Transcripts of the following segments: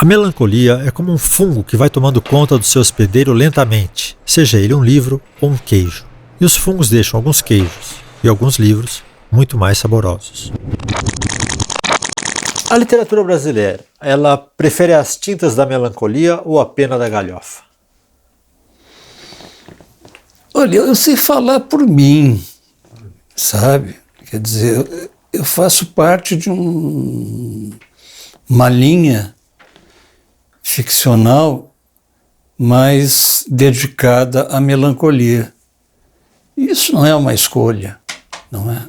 A melancolia é como um fungo que vai tomando conta do seu hospedeiro lentamente, seja ele um livro ou um queijo. E os fungos deixam alguns queijos e alguns livros muito mais saborosos. A literatura brasileira, ela prefere as tintas da melancolia ou a pena da galhofa? Olha, eu sei falar por mim, sabe? Quer dizer, eu faço parte de uma linha ficcional mais dedicada à melancolia. Isso não é uma escolha, não é?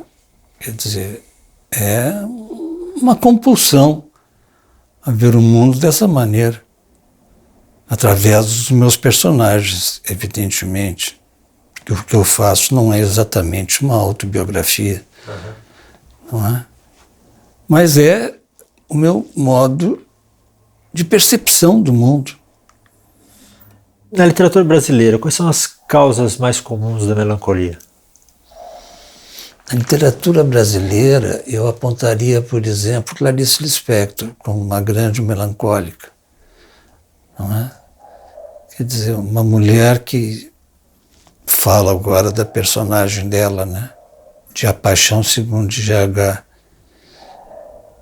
Quer dizer, é uma compulsão a ver o mundo dessa maneira, através dos meus personagens, evidentemente. Porque o que eu faço não é exatamente uma autobiografia, não é? Mas é o meu modo de percepção do mundo. Na literatura brasileira, quais são as causas mais comuns da melancolia? Na literatura brasileira, eu apontaria, por exemplo, Clarice Lispector como uma grande melancólica, não é? Quer dizer, uma mulher que fala agora da personagem dela, né? De A Paixão Segundo GH,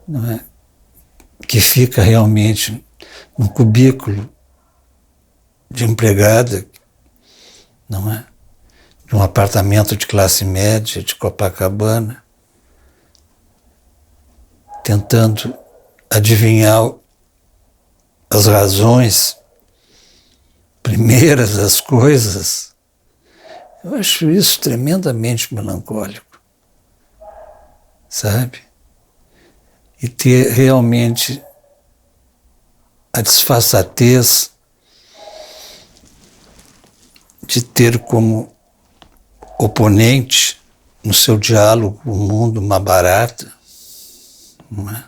não é? Que fica realmente no cubículo de empregada, não é? De um apartamento de classe média de Copacabana, tentando adivinhar as razões primeiras das coisas. Eu acho isso tremendamente melancólico, sabe? E ter realmente a disfarçatez de ter como oponente no seu diálogo com o mundo uma barata, não é?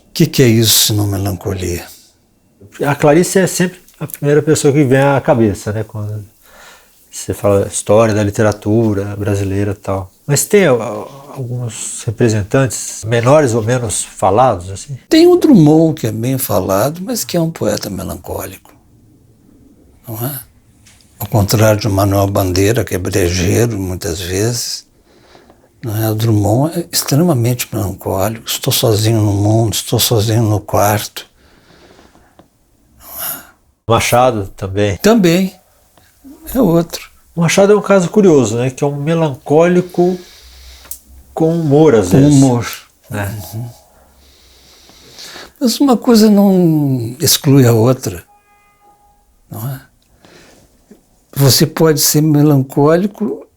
O que é isso se não melancolia? A Clarice é sempre a primeira pessoa que vem à cabeça, né? Quando você fala história da literatura brasileira e tal. Mas tem alguns representantes menores ou menos falados, assim? Tem o Drummond, que é bem falado, mas que é um poeta melancólico, não é? Ao contrário de Manuel Bandeira, que é brejeiro muitas vezes, não é? O Drummond é extremamente melancólico. Estou sozinho no mundo, estou sozinho no quarto. Machado também. Também é outro. O Machado é um caso curioso, né? Que é um melancólico com humor, às vezes. Com humor. Né? Uhum. Mas uma coisa não exclui a outra, não é? Você pode ser melancólico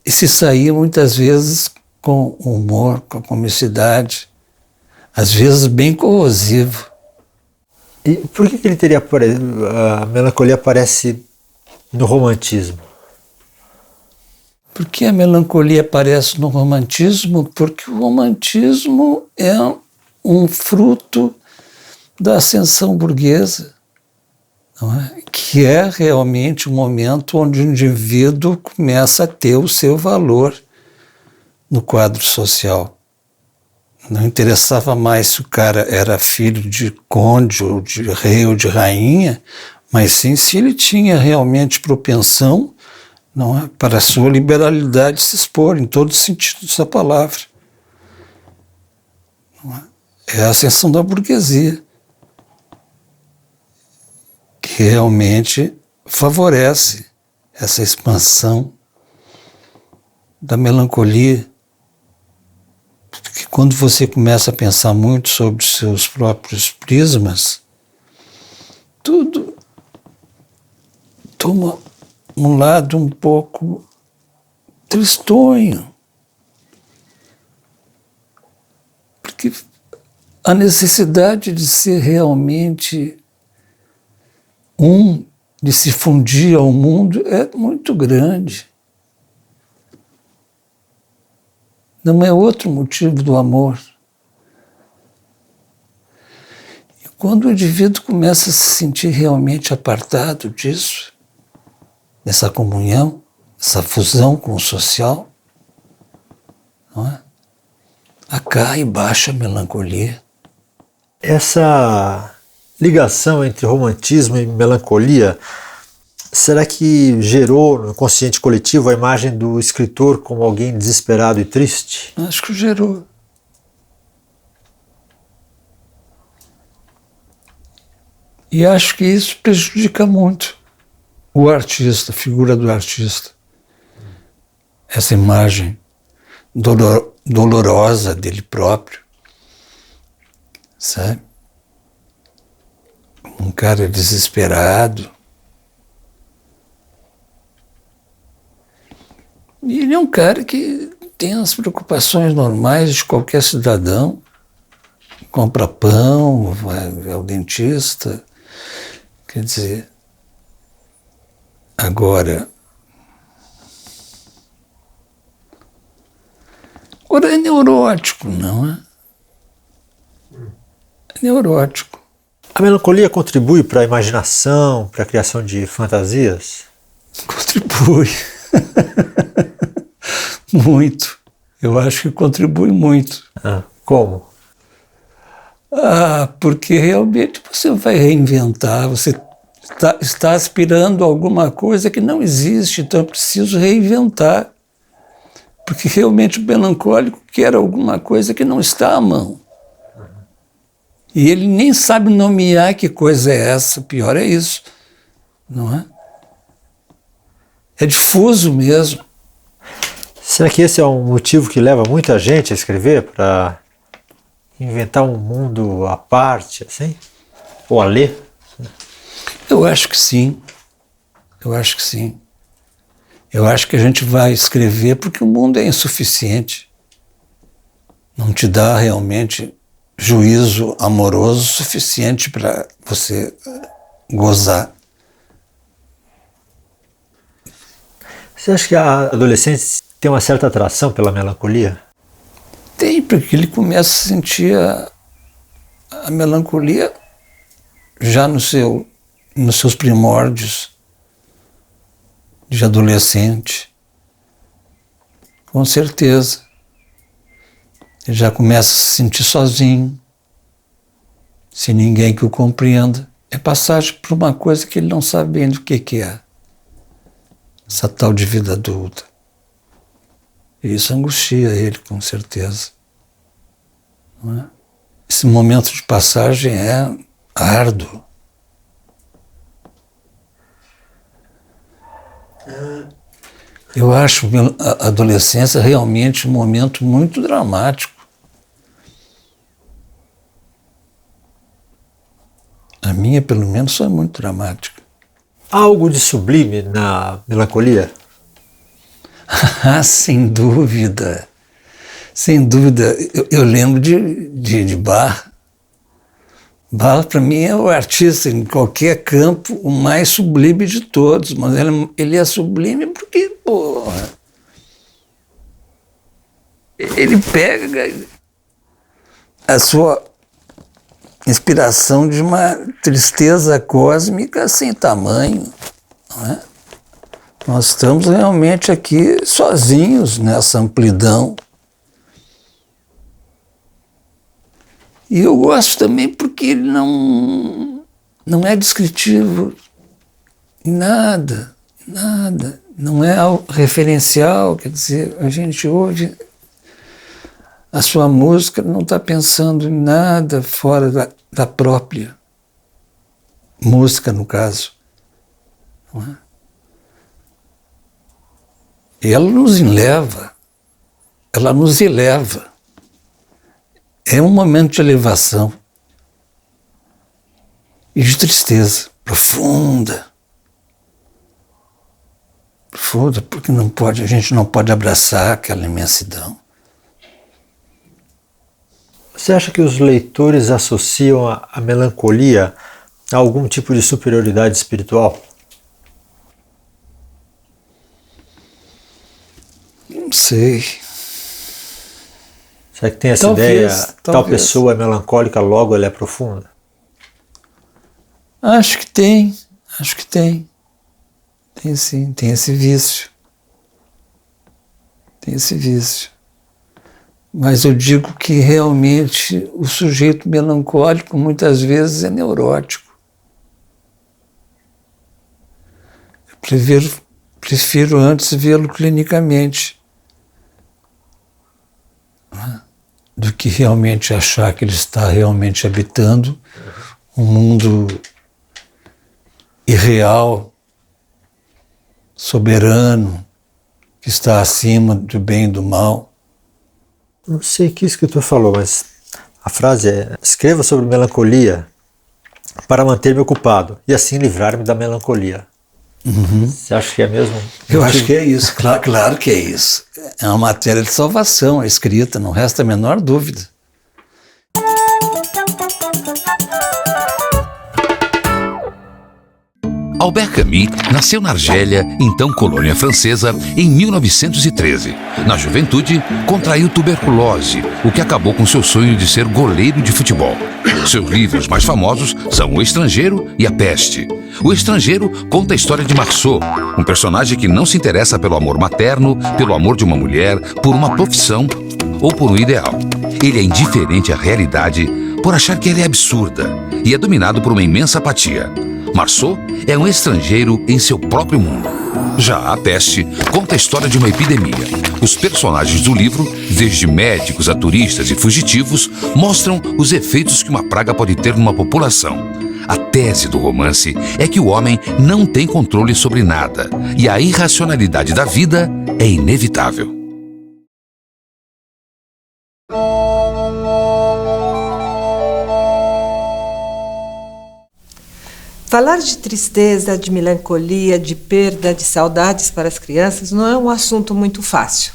e se sair muitas vezes com humor, com comicidade, às vezes bem corrosivo. E por que ele teria a melancolia aparece no romantismo? Por que a melancolia aparece no romantismo? Porque o romantismo é um fruto da ascensão burguesa, não é? Que é realmente o momento onde o indivíduo começa a ter o seu valor no quadro social. Não interessava mais se o cara era filho de conde, ou de rei, ou de rainha, mas sim se ele tinha realmente propensão, não é, para a sua liberalidade se expor, em todos os sentidos da palavra. Não é? É a ascensão da burguesia, que realmente favorece essa expansão da melancolia. Porque quando você começa a pensar muito sobre os seus próprios prismas, tudo toma um lado um pouco tristonho. Porque a necessidade de ser realmente de se fundir ao mundo é muito grande. Não é outro motivo do amor. E quando o indivíduo começa a se sentir realmente apartado disso, dessa comunhão, essa fusão com o social, não é? Acai e baixa a melancolia. Essa ligação entre romantismo e melancolia, será que gerou no inconsciente coletivo a imagem do escritor como alguém desesperado e triste? Acho que gerou. E acho que isso prejudica muito o artista, a figura do artista. Essa imagem dolorosa dele próprio, sabe? Um cara desesperado. E ele é um cara que tem as preocupações normais de qualquer cidadão. Compra pão, vai ao dentista. Quer dizer, agora é neurótico, não é? É neurótico. A melancolia contribui para a imaginação, para a criação de fantasias? Contribui. Muito. Eu acho que contribui muito. Como? Porque realmente você vai reinventar, você está aspirando a alguma coisa que não existe, então é preciso reinventar. Porque realmente o melancólico quer alguma coisa que não está à mão. E ele nem sabe nomear que coisa é essa, pior é isso, não é? É difuso mesmo. Será que esse é um motivo que leva muita gente a escrever, para inventar um mundo à parte, assim? Ou a ler? Eu acho que sim. Eu acho que sim. Eu acho que a gente vai escrever porque o mundo é insuficiente. Não te dá realmente juízo amoroso suficiente para você gozar. Você acha que a adolescente tem uma certa atração pela melancolia? Tem, porque ele começa a sentir a melancolia já nos seus primórdios de adolescente. Com certeza. Ele já começa a se sentir sozinho, sem ninguém que o compreenda. É passagem por uma coisa que ele não sabe bem do que é. Essa tal de vida adulta. E isso angustia ele, com certeza. Não é? Esse momento de passagem é árduo. Eu acho a adolescência realmente um momento muito dramático. A minha, pelo menos, foi muito dramática. Há algo de sublime na melancolia? Sem dúvida. Sem dúvida. Eu lembro de Bach. Bach, para mim, é o artista, em qualquer campo, o mais sublime de todos. Mas ele é sublime porque, porra, ele pega a sua inspiração de uma tristeza cósmica sem tamanho. Não é? Nós estamos realmente aqui sozinhos nessa amplidão. E eu gosto também porque ele não é descritivo em nada, nada. Não é referencial, quer dizer, a gente ouve a sua música, não está pensando em nada fora da própria música, no caso. Não é? E ela nos eleva, ela nos eleva. É um momento de elevação e de tristeza profunda. Profunda, porque a gente não pode abraçar aquela imensidão. Você acha que os leitores associam a melancolia a algum tipo de superioridade espiritual? Não sei. Será que tem essa Talvez, ideia, tal pessoa é melancólica, logo ela é profunda? Acho que tem. Tem sim, tem esse vício. Tem esse vício. Mas eu digo que realmente o sujeito melancólico muitas vezes é neurótico. Eu prefiro antes vê-lo clinicamente, né, do que realmente achar que ele está realmente habitando um mundo irreal, soberano, que está acima do bem e do mal. Não sei que escritor falou, mas a frase é: escreva sobre melancolia para manter-me ocupado e assim livrar-me da melancolia. Uhum. Você acha que é mesmo? Eu acho que é isso, claro que é isso. É uma matéria de salvação, a escrita, não resta a menor dúvida. Albert Camus nasceu na Argélia, então colônia francesa, em 1913. Na juventude, contraiu tuberculose, o que acabou com seu sonho de ser goleiro de futebol. Seus livros mais famosos são O Estrangeiro e A Peste. O Estrangeiro conta a história de Marceau, um personagem que não se interessa pelo amor materno, pelo amor de uma mulher, por uma profissão ou por um ideal. Ele é indiferente à realidade por achar que ela é absurda e é dominado por uma imensa apatia. Marceau é um estrangeiro em seu próprio mundo. Já A Peste conta a história de uma epidemia. Os personagens do livro, desde médicos a turistas e fugitivos, mostram os efeitos que uma praga pode ter numa população. A tese do romance é que o homem não tem controle sobre nada e a irracionalidade da vida é inevitável. Falar de tristeza, de melancolia, de perda, de saudades para as crianças não é um assunto muito fácil.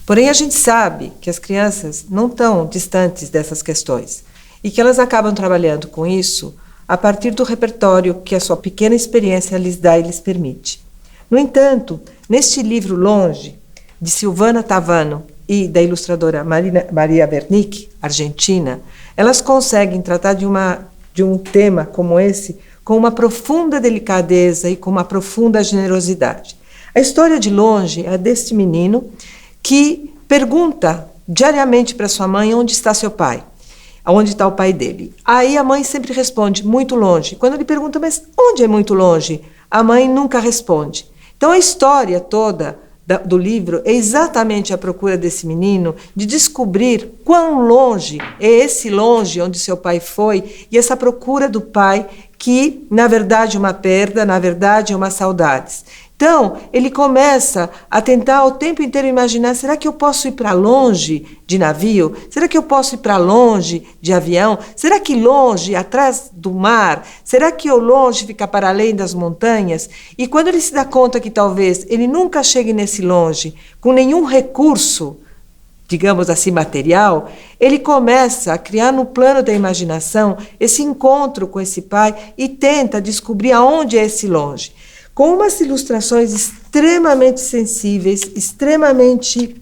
Porém, a gente sabe que as crianças não estão distantes dessas questões e que elas acabam trabalhando com isso a partir do repertório que a sua pequena experiência lhes dá e lhes permite. No entanto, neste livro Longe, de Silvana Tavano e da ilustradora Maria Wernick, argentina, elas conseguem tratar de um tema como esse com uma profunda delicadeza e com uma profunda generosidade. A história de Longe é deste menino que pergunta diariamente para sua mãe onde está seu pai, onde está o pai dele. Aí a mãe sempre responde, muito longe. Quando ele pergunta, mas onde é muito longe? A mãe nunca responde. Então a história toda do livro é exatamente a procura desse menino de descobrir quão longe é esse longe onde seu pai foi e essa procura do pai que, na verdade, é uma perda, na verdade, é uma saudades. Então, ele começa a tentar o tempo inteiro imaginar, será que eu posso ir para longe de navio? Será que eu posso ir para longe de avião? Será que longe, atrás do mar? Será que eu longe fica para além das montanhas? E quando ele se dá conta que talvez ele nunca chegue nesse longe com nenhum recurso, digamos assim, material, ele começa a criar no plano da imaginação esse encontro com esse pai e tenta descobrir aonde é esse longe. Com umas ilustrações extremamente sensíveis, extremamente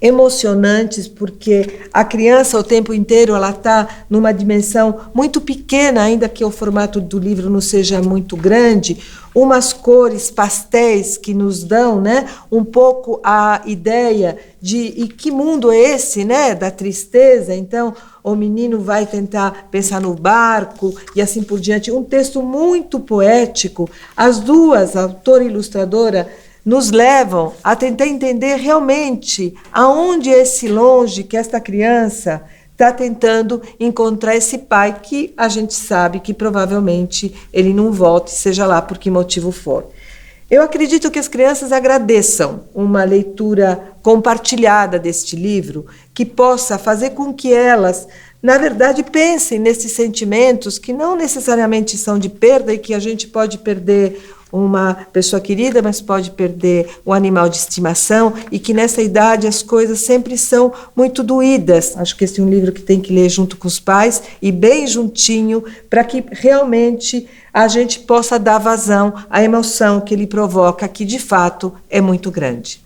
emocionantes, porque a criança o tempo inteiro ela está numa dimensão muito pequena, ainda que o formato do livro não seja muito grande, umas cores pastéis que nos dão, né, um pouco a ideia de e que mundo é esse, né, da tristeza. Então o menino vai tentar pensar no barco e assim por diante. Um texto muito poético. As duas, a autora e ilustradora, nos levam a tentar entender realmente aonde é esse longe que esta criança está tentando encontrar esse pai que a gente sabe que provavelmente ele não volte, seja lá por que motivo for. Eu acredito que as crianças agradeçam uma leitura compartilhada deste livro, que possa fazer com que elas, na verdade, pensem nesses sentimentos que não necessariamente são de perda e que a gente pode perder uma pessoa querida, mas pode perder um animal de estimação e que nessa idade as coisas sempre são muito doídas. Acho que esse é um livro que tem que ler junto com os pais e bem juntinho para que realmente a gente possa dar vazão à emoção que ele provoca, que de fato é muito grande.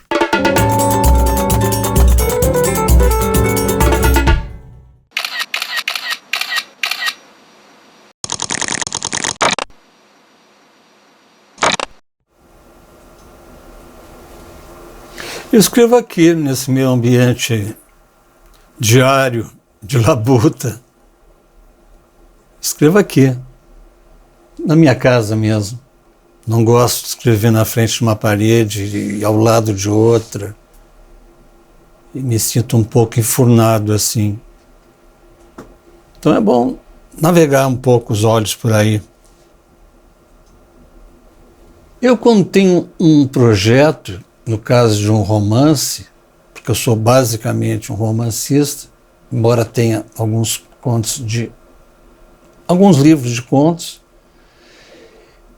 Eu escrevo aqui, nesse meu ambiente diário de labuta. Escrevo aqui, na minha casa mesmo. Não gosto de escrever na frente de uma parede e ao lado de outra. E me sinto um pouco enfurnado assim. Então é bom navegar um pouco os olhos por aí. Eu, quando tenho um projeto, no caso de um romance, porque eu sou basicamente um romancista, embora tenha alguns livros de contos,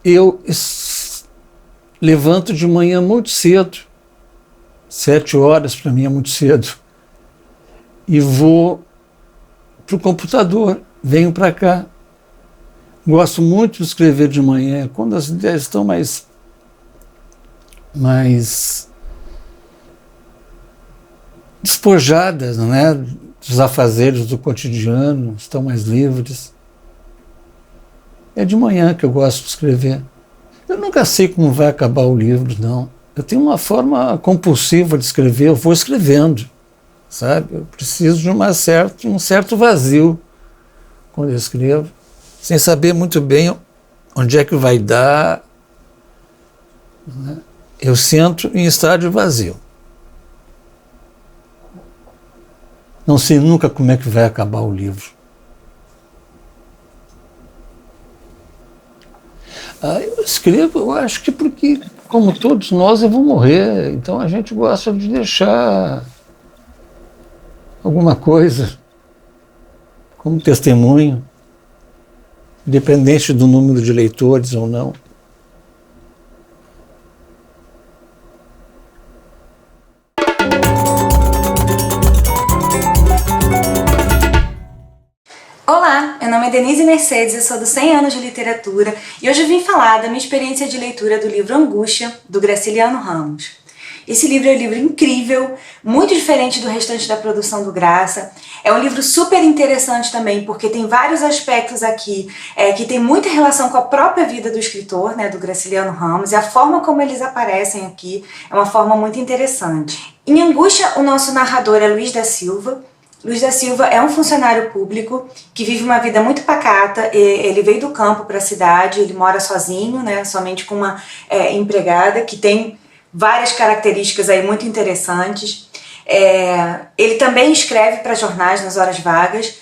eu levanto de manhã muito cedo, 7 horas para mim é muito cedo, e vou para o computador, venho para cá. Gosto muito de escrever de manhã, quando as ideias estão mais despojadas, né, dos afazeres do cotidiano, estão mais livres. É de manhã que eu gosto de escrever. Eu nunca sei como vai acabar o livro, não. Eu tenho uma forma compulsiva de escrever, eu vou escrevendo, sabe? Eu preciso de um certo vazio quando eu escrevo, sem saber muito bem onde é que vai dar, né? Eu sinto em estado de vazio. Não sei nunca como é que vai acabar o livro. Eu escrevo, eu acho que porque, como todos nós, eu vou morrer, então a gente gosta de deixar alguma coisa como testemunho, independente do número de leitores ou não. Olá, meu nome é Denise Mercedes, eu sou do 100 anos de literatura e hoje eu vim falar da minha experiência de leitura do livro Angústia, do Graciliano Ramos. Esse livro é um livro incrível, muito diferente do restante da produção do Graça. É um livro super interessante também, porque tem vários aspectos aqui que tem muita relação com a própria vida do escritor, né, do Graciliano Ramos, e a forma como eles aparecem aqui é uma forma muito interessante. Em Angústia, o nosso narrador é Luiz da Silva. Luiz da Silva é um funcionário público que vive uma vida muito pacata. Ele veio do campo para a cidade, ele mora sozinho, né, somente com uma empregada que tem várias características aí muito interessantes. Ele também escreve para jornais nas horas vagas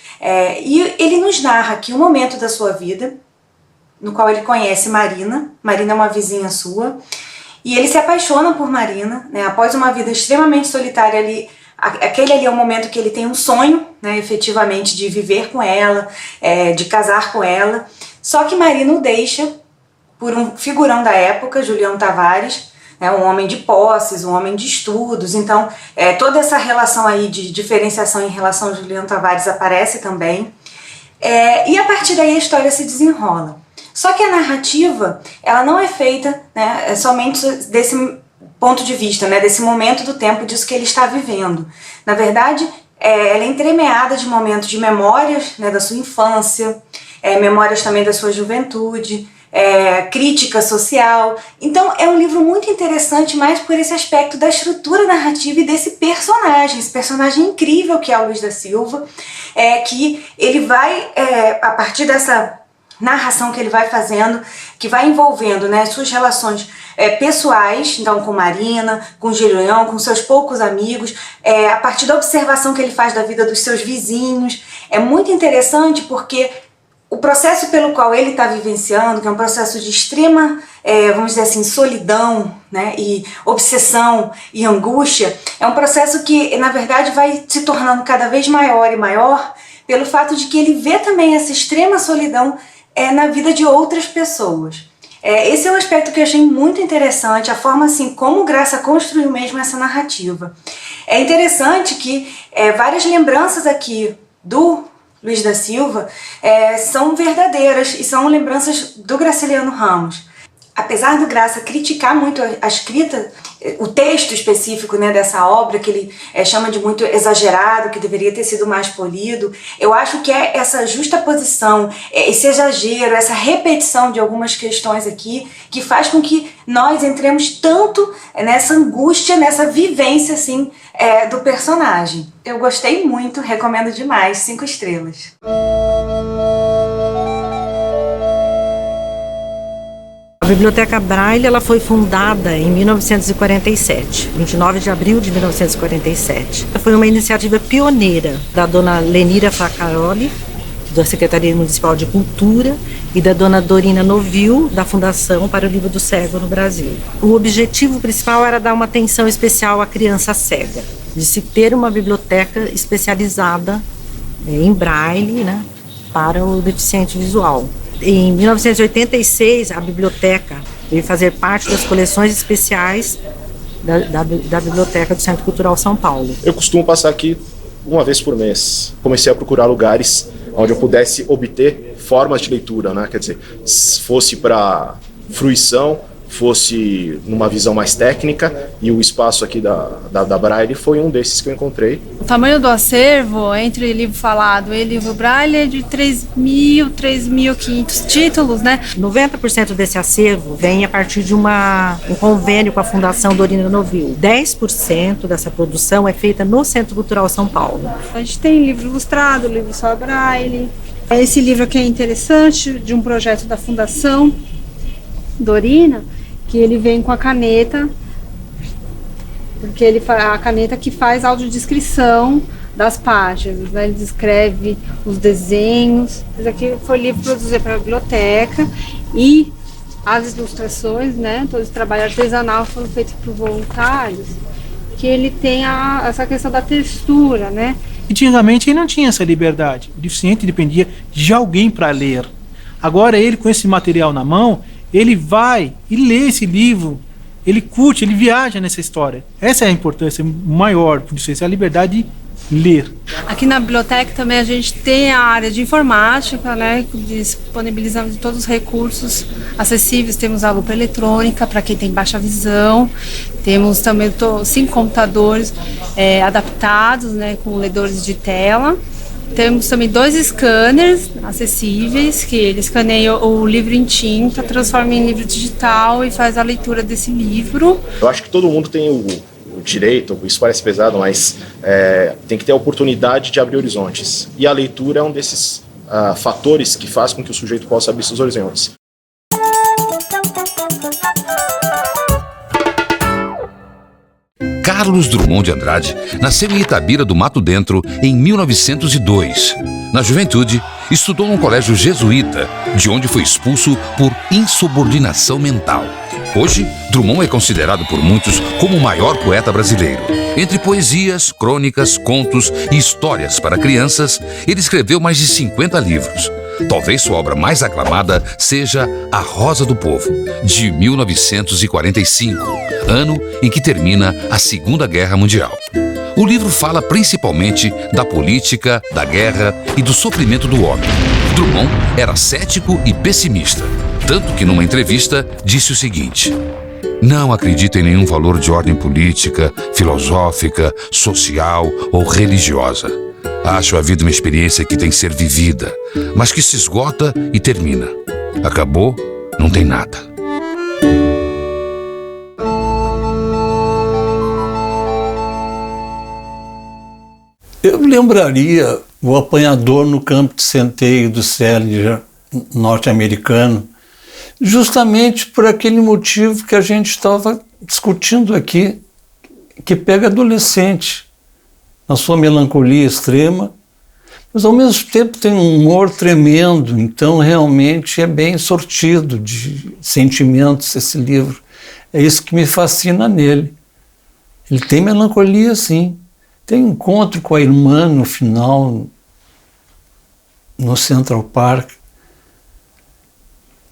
e ele nos narra aqui um momento da sua vida no qual ele conhece Marina. Marina é uma vizinha sua e ele se apaixona por Marina, né, após uma vida extremamente solitária ali. Aquele ali é o momento que ele tem um sonho, né, efetivamente, de viver com ela, de casar com ela. Só que Marina o deixa por um figurão da época, Julião Tavares, né, um homem de posses, um homem de estudos. Então, toda essa relação aí de diferenciação em relação a Julião Tavares aparece também. E a partir daí a história se desenrola. Só que a narrativa, ela não é feita, né, somente desse ponto de vista, né, desse momento do tempo, disso que ele está vivendo. Na verdade, ela é entremeada de momentos de memórias, né, da sua infância, memórias também da sua juventude, crítica social. Então é um livro muito interessante, mais por esse aspecto da estrutura narrativa e desse personagem, esse personagem incrível que é o Luiz da Silva, que ele vai, a partir dessa narração que ele vai fazendo, que vai envolvendo, né, suas relações pessoais, então com Marina, com Julião, com seus poucos amigos, a partir da observação que ele faz da vida dos seus vizinhos. É muito interessante porque o processo pelo qual ele está vivenciando, que é um processo de extrema, vamos dizer assim, solidão, né, e obsessão e angústia, é um processo que, na verdade, vai se tornando cada vez maior e maior pelo fato de que ele vê também essa extrema solidão na vida de outras pessoas. Esse é um aspecto que eu achei muito interessante, a forma assim como o Graça construiu mesmo essa narrativa. É interessante que várias lembranças aqui do Luiz da Silva são verdadeiras e são lembranças do Graciliano Ramos. Apesar do Graça criticar muito a escrita, o texto específico, né, dessa obra, que ele chama de muito exagerado, que deveria ter sido mais polido, eu acho que é essa justaposição, esse exagero, essa repetição de algumas questões aqui, que faz com que nós entremos tanto nessa angústia, nessa vivência assim, do personagem. Eu gostei muito, recomendo demais, 5 estrelas. A Biblioteca Braille ela foi fundada em 1947, 29 de abril de 1947. Foi uma iniciativa pioneira da dona Lenira Facaroli, da Secretaria Municipal de Cultura, e da dona Dorina Novil, da Fundação para o Livro do Cego no Brasil. O objetivo principal era dar uma atenção especial à criança cega, de se ter uma biblioteca especializada em Braille, né, para o deficiente visual. Em 1986, a biblioteca veio fazer parte das coleções especiais da Biblioteca do Centro Cultural São Paulo. Eu costumo passar aqui uma vez por mês. Comecei a procurar lugares onde eu pudesse obter formas de leitura, né? Quer dizer, fosse para fruição, fosse numa visão mais técnica, e o espaço aqui da Braille foi um desses que eu encontrei. O tamanho do acervo, entre livro falado e livro Braille, é de 3.500 títulos, né? 90% desse acervo vem a partir de um convênio com a Fundação Dorina Novil. 10% dessa produção é feita no Centro Cultural São Paulo. A gente tem livro ilustrado, livro só Braille. Esse livro aqui é interessante, de um projeto da Fundação Dorina, que ele vem com a caneta, porque a caneta que faz audiodescrição das páginas, né? Ele descreve os desenhos. Esse aqui foi livro produzido para a biblioteca, e as ilustrações, né? Todo esse trabalho artesanal foram feitos por voluntários, que ele tem essa questão da textura, né? Antigamente ele não tinha essa liberdade, o deficiente dependia de alguém para ler. Agora ele, com esse material na mão, ele vai e lê esse livro, ele curte, ele viaja nessa história. Essa é a importância maior, por isso, é a liberdade de ler. Aqui na biblioteca também a gente tem a área de informática, né? Disponibilizamos todos os recursos acessíveis. Temos a lupa eletrônica para quem tem baixa visão. Temos também 5 computadores adaptados, né, com ledores de tela. Temos também 2 scanners acessíveis, que ele escaneia o livro em tinta, transforma em livro digital e faz a leitura desse livro. Eu acho que todo mundo tem o direito, isso parece pesado, mas tem que ter a oportunidade de abrir horizontes. E a leitura é um desses fatores que faz com que o sujeito possa abrir seus horizontes. Carlos Drummond de Andrade nasceu em Itabira do Mato Dentro em 1902. Na juventude, estudou num colégio jesuíta, de onde foi expulso por insubordinação mental. Hoje, Drummond é considerado por muitos como o maior poeta brasileiro. Entre poesias, crônicas, contos e histórias para crianças, ele escreveu mais de 50 livros. Talvez sua obra mais aclamada seja A Rosa do Povo, de 1945, ano em que termina a Segunda Guerra Mundial. O livro fala principalmente da política, da guerra e do sofrimento do homem. Drummond era cético e pessimista, tanto que numa entrevista disse o seguinte: "Não acredito em nenhum valor de ordem política, filosófica, social ou religiosa. Acho a vida uma experiência que tem que ser vivida, mas que se esgota e termina. Acabou, não tem nada." Eu lembraria o apanhador no campo de centeio do Salinger norte-americano, justamente por aquele motivo que a gente estava discutindo aqui, que pega adolescente na sua melancolia extrema, mas ao mesmo tempo tem um humor tremendo. Então realmente é bem sortido de sentimentos esse livro. É isso que me fascina nele. Ele tem melancolia, sim. Tem encontro com a irmã no final, no Central Park,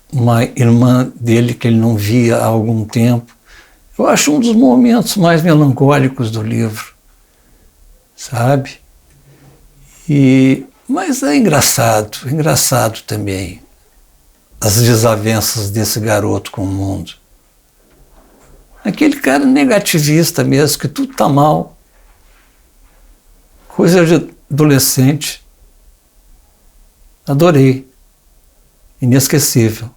uma irmã dele que ele não via há algum tempo. Eu acho um dos momentos mais melancólicos do livro, sabe? Mas é engraçado também. as desavenças desse garoto com o mundo. Aquele cara negativista mesmo, que tudo tá mal. Coisa de adolescente. Adorei. Inesquecível.